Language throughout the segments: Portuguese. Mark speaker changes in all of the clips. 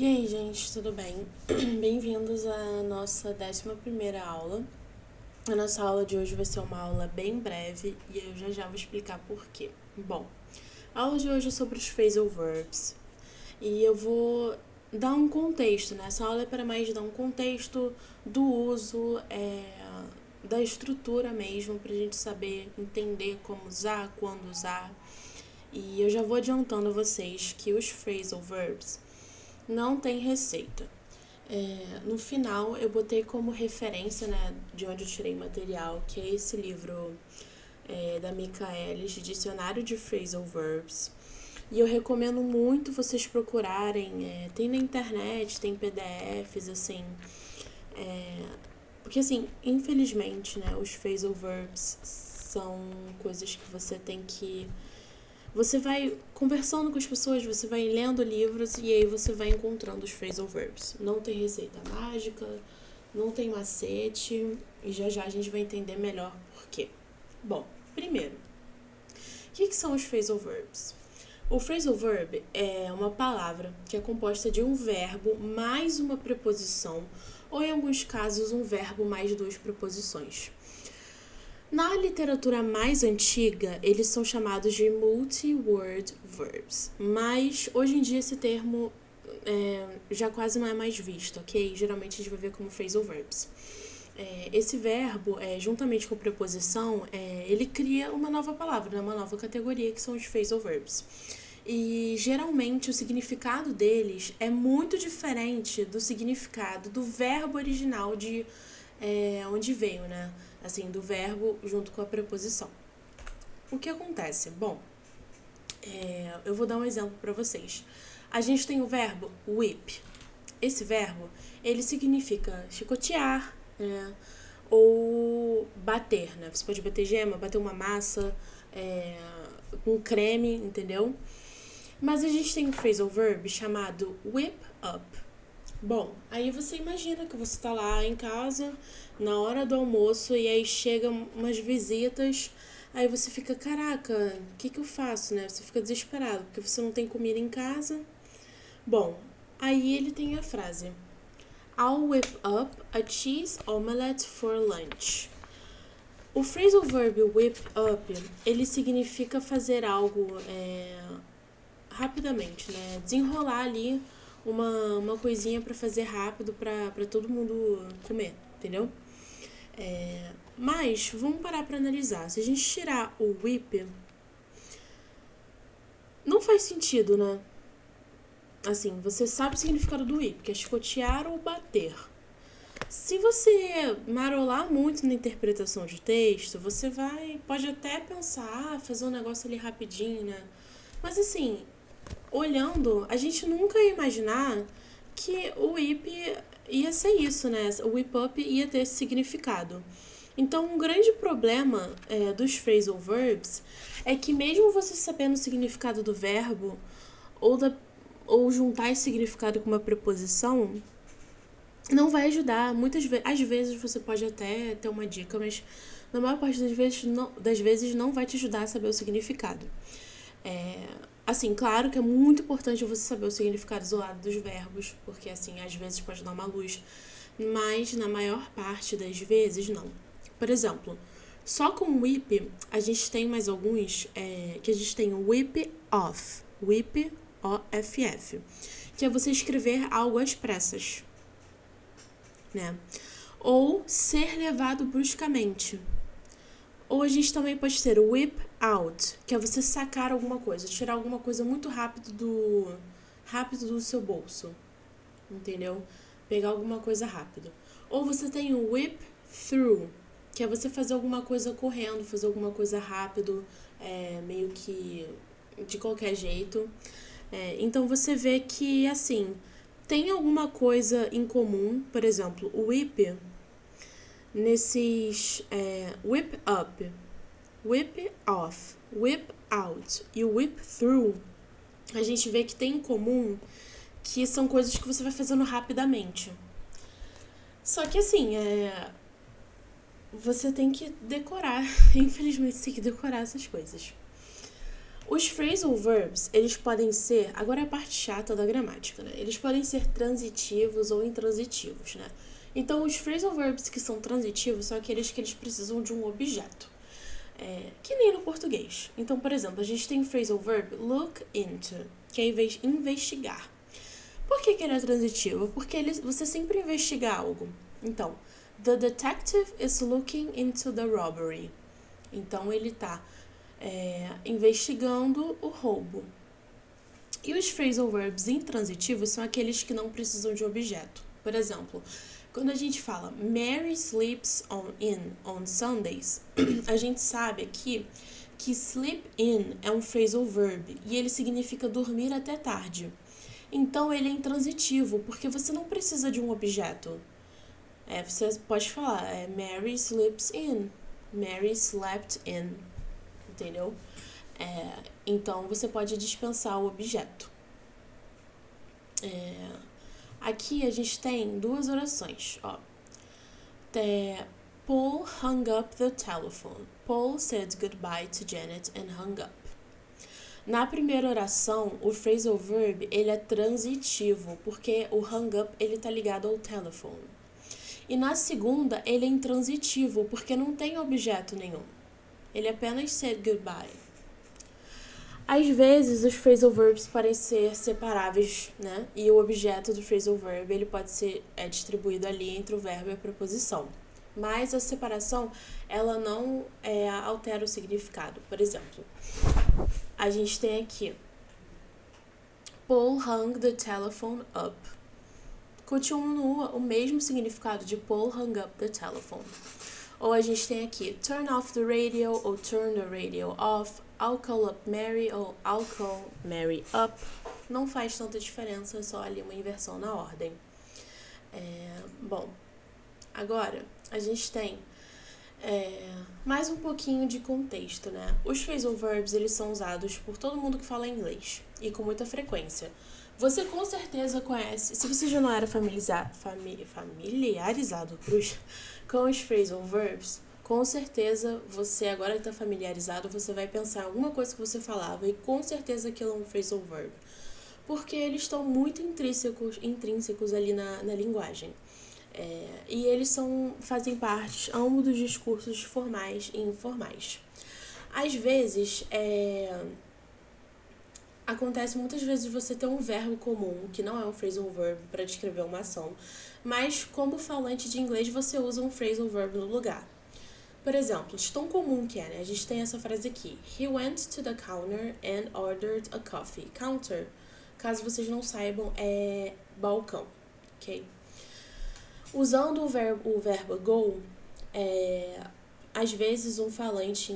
Speaker 1: E aí, gente, tudo bem? Bem-vindos à nossa 11ª aula. A nossa aula de hoje vai ser uma aula bem breve e eu já vou explicar por quê. Bom, a aula de hoje é sobre os phrasal verbs e eu vou dar um contexto, né? Essa aula é para mais dar um contexto do uso, da estrutura mesmo, pra gente saber entender como usar, quando usar. E eu já vou adiantando a vocês que os phrasal verbs não tem receita. No final, eu botei como referência, né, de onde eu tirei material, que é esse livro da Michaelis, Dicionário de Phrasal Verbs. E eu recomendo muito vocês procurarem. Tem na internet, tem PDFs, assim. Porque, assim, infelizmente, né, os phrasal verbs são coisas que você tem que... Você vai conversando com as pessoas, você vai lendo livros e aí você vai encontrando os phrasal verbs. Não tem receita mágica, não tem macete e já a gente vai entender melhor por quê. Bom, primeiro, o que são os phrasal verbs? O phrasal verb é uma palavra que é composta de um verbo mais uma preposição ou, em alguns casos, um verbo mais duas preposições. Na literatura mais antiga, eles são chamados de multi-word verbs, mas hoje em dia esse termo já quase não é mais visto, ok? Geralmente a gente vai ver como phrasal verbs. Esse verbo, juntamente com a preposição, ele cria uma nova palavra, uma nova categoria, que são os phrasal verbs. E geralmente o significado deles é muito diferente do significado do verbo original de onde veio, né? Assim, do verbo junto com a preposição. O que acontece? Bom, eu vou dar um exemplo para vocês. A gente tem o verbo whip. Esse verbo, ele significa chicotear, né? Ou bater, né? Você pode bater gema, bater uma massa, com creme, entendeu? Mas a gente tem um phrasal verb chamado whip up. Bom, aí você imagina que você tá lá em casa, na hora do almoço, e aí chegam umas visitas, aí você fica, caraca, o que eu faço, né? Você fica desesperado, porque você não tem comida em casa. Bom, aí ele tem a frase: I'll whip up a cheese omelette for lunch. O phrasal verb whip up, ele significa fazer algo rapidamente, né? Desenrolar ali uma coisinha para fazer rápido para todo mundo comer, entendeu? Mas vamos parar para analisar. Se a gente tirar o whip, não faz sentido, né? Assim, você sabe o significado do whip, que é chicotear ou bater. Se você marolar muito na interpretação de texto, você pode até pensar, fazer um negócio ali rapidinho, né? Mas assim, olhando, a gente nunca ia imaginar que o whip ia ser isso, né? O whip up ia ter esse significado. Então, um grande problema dos phrasal verbs é que mesmo você sabendo o significado do verbo ou juntar esse significado com uma preposição, não vai ajudar. Às vezes você pode até ter uma dica, mas na maior parte das vezes não vai te ajudar a saber o significado. Assim, claro que é muito importante você saber o significado isolado dos verbos, porque assim, às vezes pode dar uma luz, mas na maior parte das vezes não. Por exemplo, só com whip, a gente tem mais alguns, que a gente tem o whip off, whip, O-F-F, que é você escrever algo às pressas, né? Ou ser levado bruscamente. Ou a gente também pode ter o whip out, que é você sacar alguma coisa, tirar alguma coisa muito rápido do seu bolso, entendeu? Pegar alguma coisa rápido. Ou você tem o whip through, que é você fazer alguma coisa correndo, fazer alguma coisa rápido, meio que de qualquer jeito. Então você vê que, assim, tem alguma coisa em comum. Por exemplo, o whip, nesses whip up, whip off, whip out e o whip through, a gente vê que tem em comum que são coisas que você vai fazendo rapidamente. Só que assim, você tem que decorar. Infelizmente, você tem que decorar essas coisas. Os phrasal verbs, eles podem ser, agora é a parte chata da gramática, né? Eles podem ser transitivos ou intransitivos, né? Então, os phrasal verbs que são transitivos são aqueles que eles precisam de um objeto. Que nem no português. Então, por exemplo, a gente tem o phrasal verb look into, que é investigar. Por que ele é transitivo? Porque você sempre investiga algo. Então, the detective is looking into the robbery. Então, ele está investigando o roubo. E os phrasal verbs intransitivos são aqueles que não precisam de objeto. Por exemplo, quando a gente fala Mary sleeps on Sundays, a gente sabe aqui que sleep in é um phrasal verb e ele significa dormir até tarde. Então, ele é intransitivo, porque você não precisa de um objeto. Você pode falar, Mary sleeps in, Mary slept in, entendeu? Então, você pode dispensar o objeto. Aqui a gente tem duas orações, ó. Paul hung up the telephone. Paul said goodbye to Janet and hung up. Na primeira oração, o phrasal verb, ele é transitivo, porque o hung up, ele tá ligado ao telephone. E na segunda, ele é intransitivo, porque não tem objeto nenhum. Ele apenas said goodbye. Às vezes, os phrasal verbs podem ser separáveis, né? E o objeto do phrasal verb, ele pode ser distribuído ali entre o verbo e a preposição. Mas a separação, ela não altera o significado. Por exemplo, a gente tem aqui Paul hung the telephone up. Continua o mesmo significado de Paul hung up the telephone. Ou a gente tem aqui turn off the radio ou turn the radio off. I'll call up Mary ou I'll call Mary up. Não faz tanta diferença, é só ali uma inversão na ordem. Bom, agora a gente tem mais um pouquinho de contexto, né? Os phrasal verbs, eles são usados por todo mundo que fala inglês e com muita frequência. Você com certeza conhece, se você já não era familiarizado com os phrasal verbs, com certeza você agora que está familiarizado, você vai pensar em alguma coisa que você falava e com certeza aquilo é um phrasal verb. Porque eles estão muito intrínsecos ali na linguagem. E eles fazem parte ambos dos discursos formais e informais. Às vezes, acontece muitas vezes você ter um verbo comum, que não é um phrasal verb, para descrever uma ação, mas como falante de inglês você usa um phrasal verb no lugar. Por exemplo, de tão comum que é, né? A gente tem essa frase aqui. He went to the counter and ordered a coffee. Counter, caso vocês não saibam, é balcão, ok? Usando o verbo go, às vezes um falante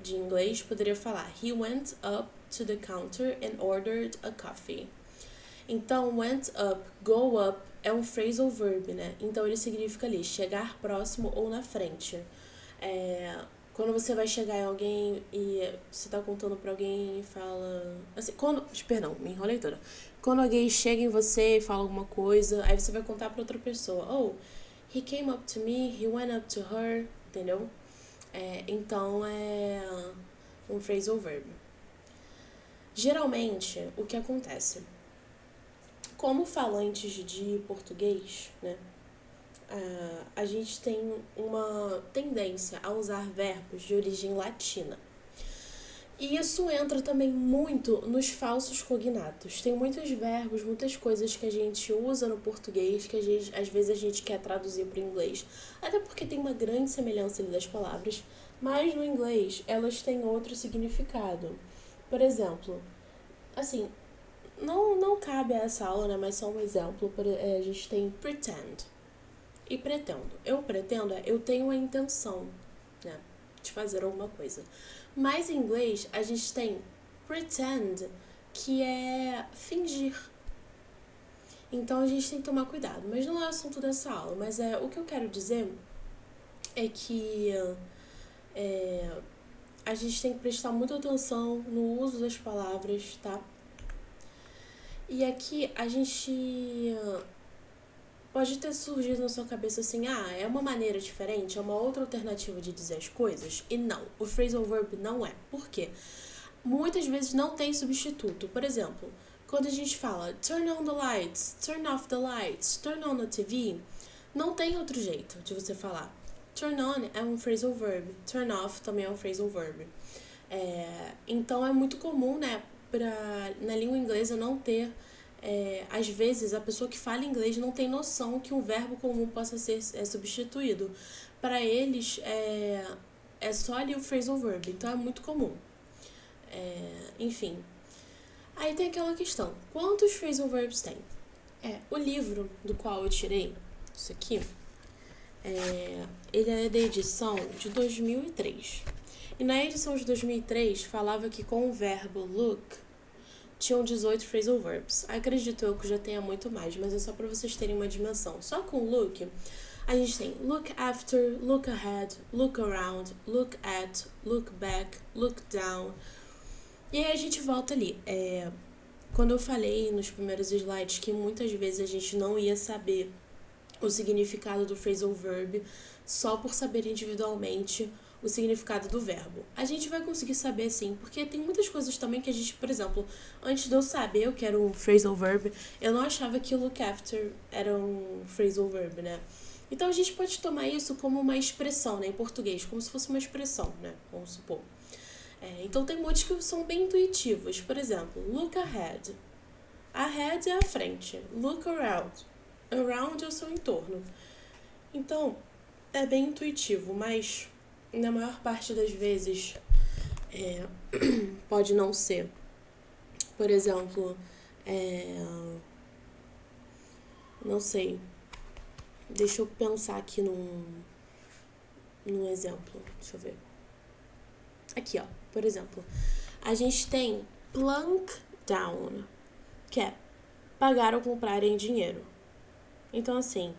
Speaker 1: de inglês poderia falar He went up to the counter and ordered a coffee. Então, went up, go up é um phrasal verb, né? Então, ele significa ali chegar próximo ou na frente. Quando você vai chegar em alguém e você tá contando pra alguém e fala... Assim, me enrolei toda. Quando alguém chega em você e fala alguma coisa, aí você vai contar pra outra pessoa. Oh, he came up to me, he went up to her, entendeu? Então, é um phrasal verb. Geralmente, o que acontece? Como falantes de português, né? A gente tem uma tendência a usar verbos de origem latina. E isso entra também muito nos falsos cognatos. Tem muitos verbos, muitas coisas que a gente usa no português que às vezes a gente quer traduzir para o inglês. Até porque tem uma grande semelhança ali das palavras, mas no inglês elas têm outro significado. Por exemplo, assim, não cabe a essa aula, né? Mas só um exemplo, a gente tem pretend. E pretendo. Eu pretendo, eu tenho a intenção, né, de fazer alguma coisa. Mas em inglês, a gente tem pretend, que é fingir. Então, a gente tem que tomar cuidado. Mas não é o assunto dessa aula. Mas o que eu quero dizer é que a gente tem que prestar muita atenção no uso das palavras, tá? E aqui, a gente... Pode ter surgido na sua cabeça assim, é uma maneira diferente, é uma outra alternativa de dizer as coisas? E não, o phrasal verb não é. Por quê? muitas vezes não tem substituto. Por exemplo, quando a gente fala turn on the lights, turn off the lights, turn on the TV, não tem outro jeito de você falar. Turn on é um phrasal verb, turn off também é um phrasal verb. Então é muito comum, né, na língua inglesa não ter... às vezes a pessoa que fala inglês não tem noção que um verbo comum possa ser substituído. Para eles é só ali o phrasal verb, então é muito comum. Enfim. Aí tem aquela questão, quantos phrasal verbs tem? O livro do qual eu tirei isso aqui, ele é da edição de 2003. E na edição de 2003 falava que com o verbo look tinham 18 phrasal verbs. Acredito eu que já tenha muito mais, mas é só para vocês terem uma dimensão. Só com look, a gente tem look after, look ahead, look around, look at, look back, look down. E aí a gente volta ali. Quando eu falei nos primeiros slides que muitas vezes a gente não ia saber o significado do phrasal verb só por saber individualmente o significado do verbo. A gente vai conseguir saber sim, porque tem muitas coisas também que a gente, por exemplo, antes de eu saber o que era um phrasal verb, eu não achava que o look after era um phrasal verb, né? Então a gente pode tomar isso como uma expressão, né, em português, como se fosse uma expressão, né, vamos supor. Então tem muitos que são bem intuitivos. Por exemplo, look ahead. Ahead é a frente. Look around. Around é o seu entorno. Então, é bem intuitivo, mas na maior parte das vezes pode não ser. Por exemplo, não sei. Deixa eu pensar aqui num exemplo. Deixa eu ver. Aqui, ó. Por exemplo, a gente tem plunk down, que é pagar ou comprar em dinheiro. Então, assim,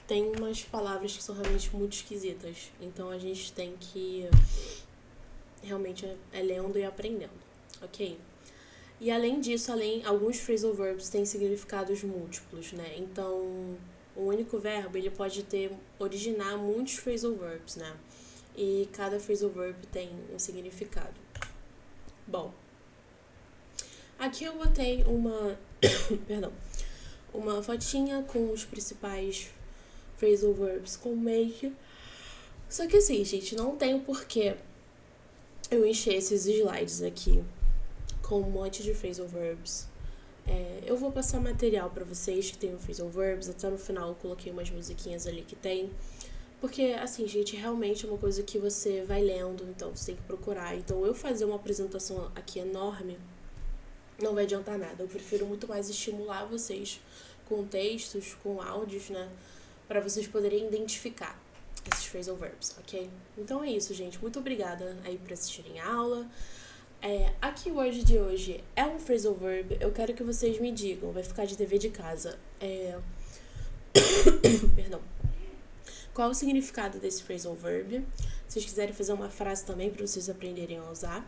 Speaker 1: tem umas palavras que são realmente muito esquisitas. Então, a gente tem que realmente lendo e aprendendo, ok? E além disso, alguns phrasal verbs têm significados múltiplos, né? Então, o único verbo, ele pode originar muitos phrasal verbs, né? E cada phrasal verb tem um significado. Bom, aqui eu botei uma fotinha com os principais phrasal verbs com make. Só que assim, gente, não tem o porquê eu encher esses slides aqui com um monte de phrasal verbs. Eu vou passar material pra vocês que tem o phrasal verbs. Até no final eu coloquei umas musiquinhas ali que tem. Porque, assim, gente, realmente é uma coisa que você vai lendo, então você tem que procurar. Então, eu fazer uma apresentação aqui enorme não vai adiantar nada. Eu prefiro muito mais estimular vocês com textos, com áudios, né? Pra vocês poderem identificar esses phrasal verbs, ok? Então é isso, gente. Muito obrigada aí por assistirem a aula. A keyword de hoje é um phrasal verb. Eu quero que vocês me digam, vai ficar de dever de casa. Perdão. Qual o significado desse phrasal verb? Se vocês quiserem fazer uma frase também para vocês aprenderem a usar.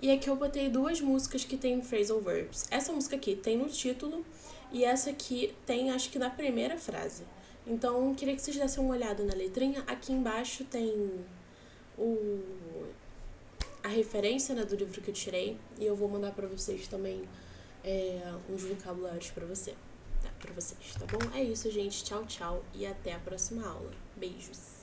Speaker 1: E aqui eu botei duas músicas que tem phrasal verbs. Essa música aqui tem no título e essa aqui tem, acho que na primeira frase. Então, queria que vocês dessem uma olhada na letrinha. Aqui embaixo tem a referência, né, do livro que eu tirei. E eu vou mandar para vocês também uns vocabulários para vocês, tá bom? É isso, gente. Tchau, tchau e até a próxima aula. Beijos!